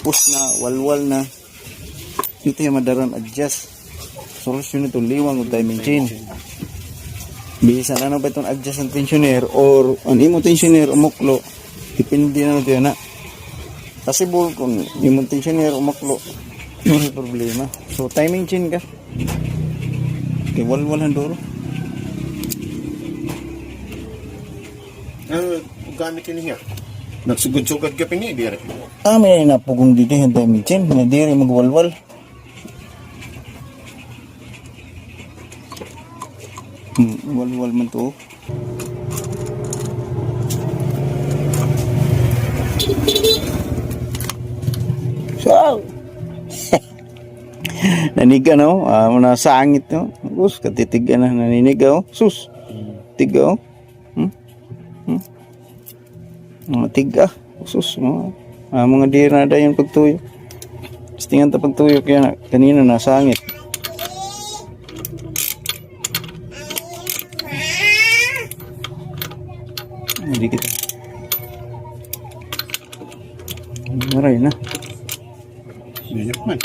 kapos na, walwal na. Ito yung madaran adjust. Solusyon ito, liwang o timing chain. Bisa na ba itong adjust ng tensioner or ang imo tensioner umuklo. Depende na ito na. Possible kung imo tensioner umuklo, may problema. So timing chain ka. Okay, walwalan duro. Gamit ini niya. Nagsugod-sugod ka pini, dire. May napugong dito yung timing chain. Hindi rin magwalwal. Walwal man to. So, naniga no? Muna sangit no? Sus, katitiga na naninigaw. Sus, tigaw. Mga tiga. Sus, mga dira na yung pagtuyo. Tingnan ta pagtuyo kaya kanina nasangit. Hindi kita. Maray na. Ganyan man.